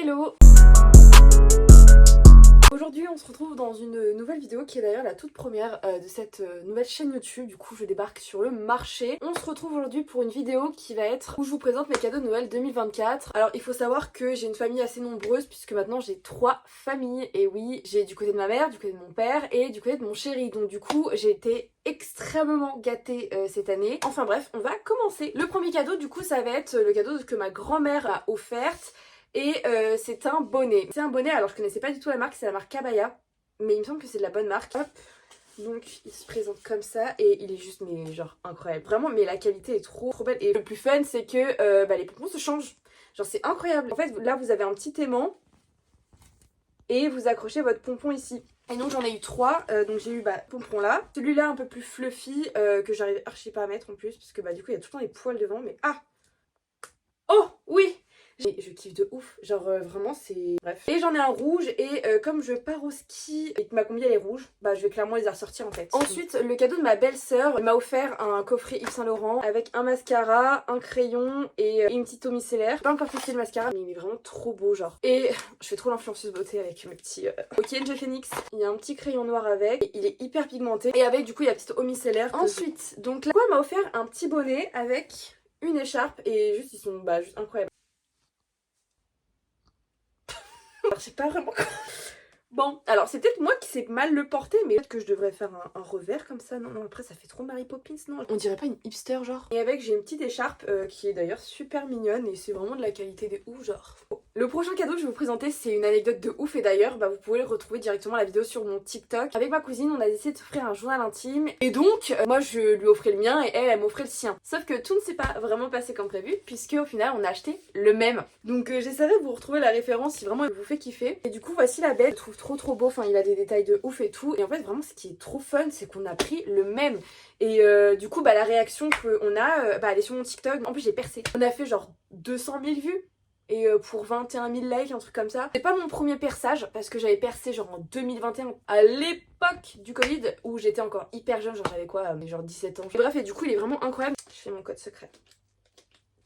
Hello! Aujourd'hui on se retrouve dans une nouvelle vidéo qui est d'ailleurs la toute première de cette nouvelle chaîne YouTube. Du coup je débarque sur le marché. On se retrouve aujourd'hui pour une vidéo qui va être où je vous présente mes cadeaux de Noël 2024. Alors il faut savoir que j'ai une famille assez nombreuse puisque maintenant j'ai 3 familles. Et oui, j'ai du côté de ma mère, du côté de mon père et du côté de mon chéri. Donc du coup j'ai été extrêmement gâtée cette année. Enfin bref, on va commencer. Le premier cadeau du coup ça va être le cadeau que ma grand-mère a offert. Et c'est un bonnet. C'est un bonnet, alors je connaissais pas du tout la marque, c'est la marque Kabaya. Mais il me semble que c'est de la bonne marque. Hop. Donc il se présente comme ça et il est juste mais genre incroyable. Vraiment, mais la qualité est trop belle. Et le plus fun c'est que les pompons se changent. Genre c'est incroyable. En fait là vous avez un petit aimant et vous accrochez votre pompon ici. Et donc j'en ai eu 3, donc j'ai eu pompon là. Celui-là un peu plus fluffy que j'arrive archi pas à mettre en plus. Parce que du coup il y a tout le temps des poils devant. Mais ah! Oh oui! Je kiffe de ouf, genre vraiment c'est... Bref. Et j'en ai un rouge et comme je pars au ski et que ma combi elle est rouge, je vais clairement les ressortir en fait. Ensuite, le cadeau de ma belle-sœur, elle m'a offert un coffret Yves Saint Laurent avec un mascara, un crayon et une petite eau micellaire. J'ai pas encore testé le mascara mais il est vraiment trop beau genre. Et je fais trop l'influenceuse beauté avec mes petits... Ok, NG Phoenix. Il y a un petit crayon noir avec, et il est hyper pigmenté et avec du coup il y a la petite eau micellaire. Ensuite, donc là, elle m'a offert un petit bonnet avec une écharpe et juste ils sont juste incroyables. Alors c'est pas vraiment... Bon, alors c'est peut-être moi qui sais mal le porter, mais peut-être que je devrais faire un revers comme ça. Non, après ça fait trop Mary Poppins, non? On dirait pas une hipster genre. Et avec j'ai une petite écharpe qui est d'ailleurs super mignonne et c'est vraiment de la qualité de ouf genre. Bon. Le prochain cadeau que je vais vous présenter c'est une anecdote de ouf et d'ailleurs vous pouvez le retrouver directement la vidéo sur mon TikTok. Avec ma cousine on a décidé de s'offrir un journal intime et donc moi je lui offrais le mien et elle m'offrait le sien. Sauf que tout ne s'est pas vraiment passé comme prévu puisque au final on a acheté le même. Donc j'essaierai de vous retrouver la référence si vraiment il vous fait kiffer. Et du coup voici la bête, je trouve trop beau, enfin il a des détails de ouf et tout et en fait vraiment ce qui est trop fun c'est qu'on a pris le même et du coup la réaction qu'on a elle est sur mon TikTok. En plus j'ai percé, on a fait genre 200 000 vues et pour 21 000 likes, un truc comme ça. C'est pas mon premier perçage parce que j'avais percé genre en 2021 à l'époque du Covid où j'étais encore hyper jeune, genre j'avais quoi, genre 17 ans. Et bref, et du coup il est vraiment incroyable. Je fais mon code secret.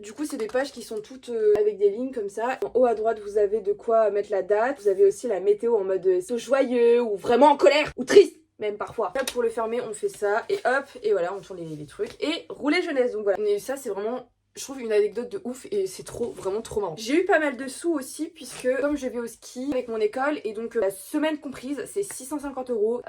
Du coup c'est des pages qui sont toutes avec des lignes comme ça. En haut à droite vous avez de quoi mettre la date. Vous avez aussi la météo en mode joyeux ou vraiment en colère ou triste même parfois. Là pour le fermer on fait ça et hop et voilà on tourne les trucs et rouler jeunesse. Donc voilà. Et ça c'est vraiment... Je trouve une anecdote de ouf et c'est vraiment trop marrant. J'ai eu pas mal de sous aussi puisque comme je vais au ski avec mon école et donc la semaine comprise c'est 650 €.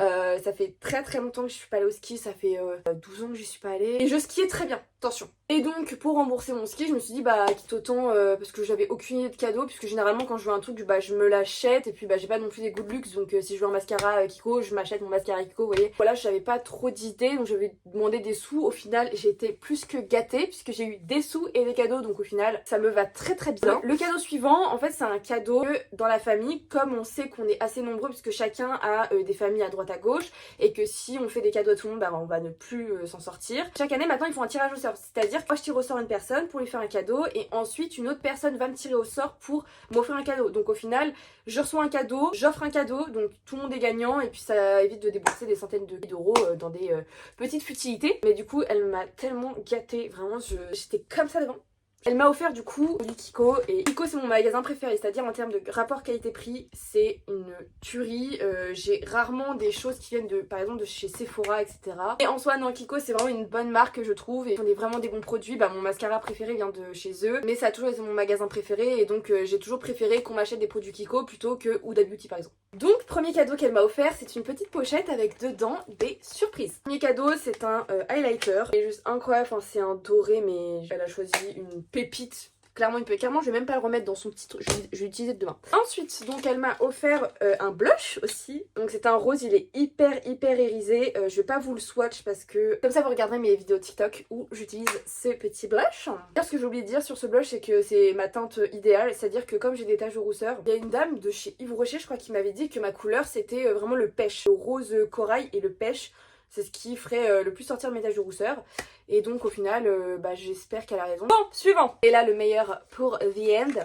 Ça fait très longtemps que je suis pas allée au ski, ça fait 12 ans que j'y suis pas allée. Et je skiais très bien, attention. Et donc pour rembourser mon ski je me suis dit quitte autant parce que j'avais aucune idée de cadeau puisque généralement quand je veux un truc je me l'achète et puis j'ai pas non plus des goûts de luxe donc si je veux un mascara Kiko je m'achète mon mascara Kiko vous voyez. Voilà j'avais pas trop d'idées donc j'avais demandé des sous. Au final j'ai été plus que gâtée puisque j'ai eu des sous et des cadeaux donc au final ça me va très bien. Le cadeau suivant en fait c'est un cadeau que dans la famille comme on sait qu'on est assez nombreux puisque chacun a des familles à droite à gauche et que si on fait des cadeaux à tout le monde on va ne plus s'en sortir. Chaque année maintenant ils font un tirage au sort, c'est-à-dire moi je tire au sort une personne pour lui faire un cadeau et ensuite une autre personne va me tirer au sort pour m'offrir un cadeau. Donc au final je reçois un cadeau, j'offre un cadeau donc tout le monde est gagnant et puis ça évite de débourser des centaines d'euros dans des petites futilités. Mais du coup elle m'a tellement gâtée, vraiment j'étais comme ça devant. Elle m'a offert du coup du Kiko et Kiko c'est mon magasin préféré, c'est-à-dire en termes de rapport qualité-prix c'est une tuerie. J'ai rarement des choses qui viennent par exemple de chez Sephora etc. Et en soi non Kiko c'est vraiment une bonne marque je trouve et ils ont vraiment des bons produits. Mon mascara préféré vient de chez eux mais ça a toujours été mon magasin préféré et donc j'ai toujours préféré qu'on m'achète des produits Kiko plutôt que Huda Beauty par exemple. Donc premier cadeau qu'elle m'a offert c'est une petite pochette avec dedans des surprises. Premier cadeau c'est un highlighter, il est juste incroyable, c'est un doré mais elle a choisi une pépite. Clairement je vais même pas le remettre dans son petit truc, je vais l'utiliser demain. Ensuite donc elle m'a offert un blush aussi. Donc c'est un rose, il est hyper irisé. Je vais pas vous le swatch parce que comme ça vous regarderez mes vidéos TikTok où j'utilise ce petit blush. D'ailleurs ce que j'ai oublié de dire sur ce blush c'est que c'est ma teinte idéale, c'est à dire que comme j'ai des taches de rousseur, il y a une dame de chez Yves Rocher je crois qui m'avait dit que ma couleur c'était vraiment le pêche, le rose corail et le pêche. C'est ce qui ferait le plus sortir mes taches de rousseur. Et donc au final, j'espère qu'elle a raison. Bon, suivant. Et là, le meilleur pour the end.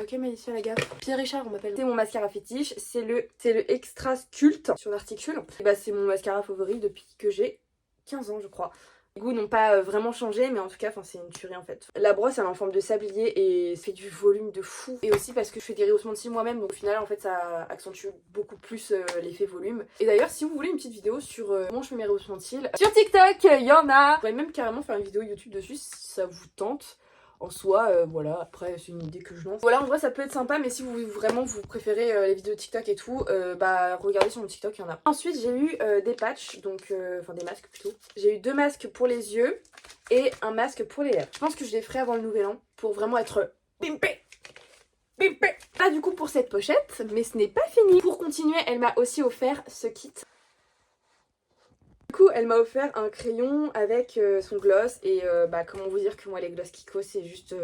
Ok Maïsia la gaffe. Pierre Richard on m'appelle. C'est mon mascara fétiche. C'est le Extra Sculpt sur l'articule. C'est mon mascara favori depuis que j'ai 15 ans je crois. Les goûts n'ont pas vraiment changé, mais en tout cas, c'est une tuerie en fait. La brosse elle est en forme de sablier et ça fait du volume de fou. Et aussi parce que je fais des rehaussements de cils moi-même, donc au final en fait ça accentue beaucoup plus l'effet volume. Et d'ailleurs si vous voulez une petite vidéo sur comment je fais mes rehaussements de cils, sur TikTok il y en a. Je pourrais même carrément faire une vidéo YouTube dessus si ça vous tente. En soi, voilà, après c'est une idée que je lance. Voilà, en vrai ça peut être sympa, mais si vous préférez les vidéos TikTok et tout, bah regardez sur mon TikTok, il y en a. Ensuite j'ai eu des patchs, donc enfin des masques plutôt. J'ai eu 2 masques pour les yeux et un masque pour les lèvres. Je pense que je les ferai avant le nouvel an pour vraiment être pimpé. Là du coup pour cette pochette, mais ce n'est pas fini. Pour continuer, elle m'a aussi offert ce kit. Du coup elle m'a offert un crayon avec son gloss et comment vous dire que moi les gloss Kiko c'est juste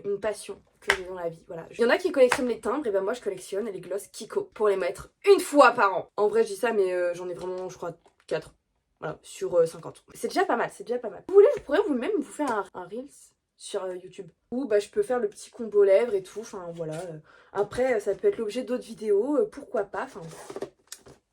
une passion que j'ai dans la vie, voilà. Il y en a qui collectionnent les timbres et moi je collectionne les gloss Kiko pour les mettre une fois par an. En vrai je dis ça mais j'en ai vraiment je crois 4, voilà, sur 50. C'est déjà pas mal, c'est déjà pas mal. Vous voulez je pourrais vous-même vous faire un Reels sur YouTube. Ou je peux faire le petit combo lèvres et tout, enfin voilà. Après ça peut être l'objet d'autres vidéos, pourquoi pas, enfin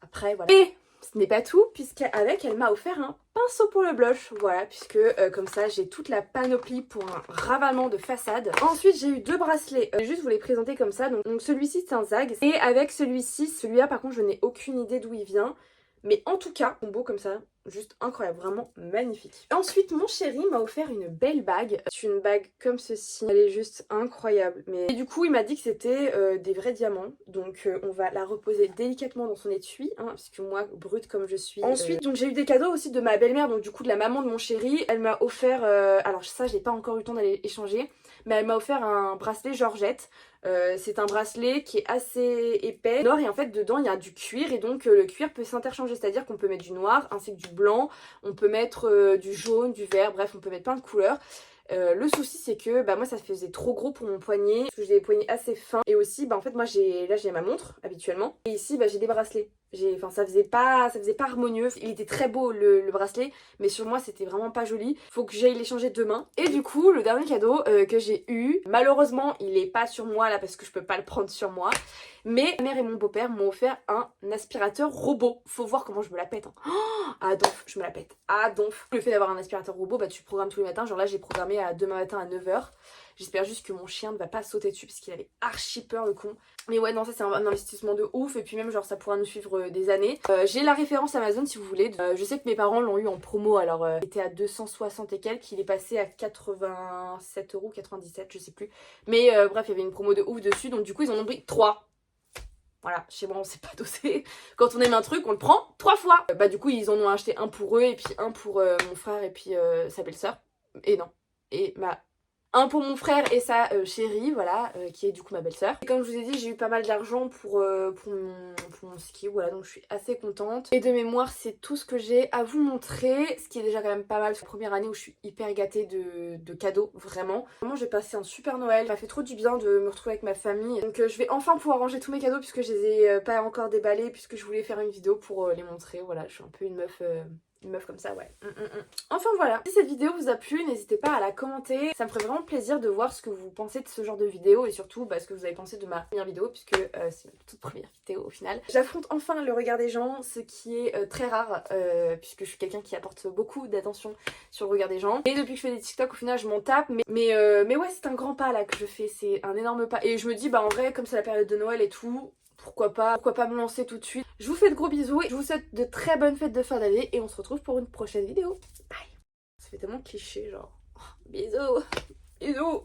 après voilà. Et ce n'est pas tout, puisqu'avec elle m'a offert un pinceau pour le blush, voilà, puisque comme ça j'ai toute la panoplie pour un ravalement de façade. Ensuite j'ai eu 2 bracelets, je vais juste vous les présenter comme ça, donc celui-ci c'est un zag, et avec celui-là par contre je n'ai aucune idée d'où il vient, mais en tout cas, combo comme ça, juste incroyable, vraiment magnifique. Ensuite mon chéri m'a offert une belle bague, c'est une bague comme ceci, elle est juste incroyable. Et du coup il m'a dit que c'était des vrais diamants, donc on va la reposer délicatement dans son étui, hein, puisque moi brute comme je suis. Ensuite donc j'ai eu des cadeaux aussi de ma belle-mère, donc du coup de la maman de mon chéri, elle m'a offert, alors ça j'ai pas encore eu le temps d'aller échanger, mais elle m'a offert un bracelet Georgette. C'est un bracelet qui est assez épais, noir, et en fait dedans il y a du cuir et donc le cuir peut s'interchanger, c'est à dire qu'on peut mettre du noir ainsi que du blanc, on peut mettre du jaune, du vert, bref on peut mettre plein de couleurs. Le souci c'est que moi ça faisait trop gros pour mon poignet, parce que j'ai des poignets assez fins, et aussi en fait moi j'ai ma montre habituellement, et ici j'ai des bracelets. Ça faisait pas harmonieux. Il était très beau le bracelet, mais sur moi c'était vraiment pas joli. Faut que j'aille l'échanger demain. Et du coup le dernier cadeau que j'ai eu, malheureusement il est pas sur moi là parce que je peux pas le prendre sur moi, mais ma mère et mon beau-père m'ont offert un aspirateur robot. Faut voir comment je me la pète, hein. Ah donf, je me la pète. Ah donf. Le fait d'avoir un aspirateur robot, tu le programmes tous les matins. Genre là j'ai programmé à demain matin à 9h. J'espère juste que mon chien ne va pas sauter dessus parce qu'il avait archi peur le con. Mais ouais non, ça c'est un investissement de ouf, et puis même genre ça pourra nous suivre des années. J'ai la référence Amazon si vous voulez. Je sais que mes parents l'ont eu en promo, alors il était à 260 et quelques, il est passé à 87 €, 97 je sais plus. Mais bref il y avait une promo de ouf dessus, donc du coup ils en ont pris 3. Voilà, chez moi on sait pas doser. Quand on aime un truc, on le prend 3 fois. Du coup ils en ont acheté un pour eux et puis un pour mon frère et puis sa belle-sœur. Et non. Et un pour mon frère et sa chérie, voilà, qui est du coup ma belle-sœur. Et comme je vous ai dit, j'ai eu pas mal d'argent pour mon ski, voilà, donc je suis assez contente. Et de mémoire, c'est tout ce que j'ai à vous montrer, ce qui est déjà quand même pas mal. C'est la première année où je suis hyper gâtée de cadeaux, vraiment. Vraiment, j'ai passé un super Noël, ça fait trop du bien de me retrouver avec ma famille. Donc je vais enfin pouvoir ranger tous mes cadeaux puisque je les ai pas encore déballés, puisque je voulais faire une vidéo pour les montrer. Voilà, je suis un peu une meuf comme ça, ouais. Enfin voilà, si cette vidéo vous a plu, n'hésitez pas à la commenter. Ça me ferait vraiment plaisir de voir ce que vous pensez de ce genre de vidéo, et surtout ce que vous avez pensé de ma première vidéo, puisque c'est ma toute première vidéo au final. J'affronte enfin le regard des gens, ce qui est très rare, puisque je suis quelqu'un qui apporte beaucoup d'attention sur le regard des gens. Et depuis que je fais des TikTok, au final je m'en tape, mais ouais, c'est un grand pas là que je fais, c'est un énorme pas. Et je me dis en vrai, comme c'est la période de Noël et tout, pourquoi pas me lancer tout de suite. Je vous fais de gros bisous et je vous souhaite de très bonnes fêtes de fin d'année, et on se retrouve pour une prochaine vidéo. Bye. Ça fait tellement cliché genre. Bisous. Bisous.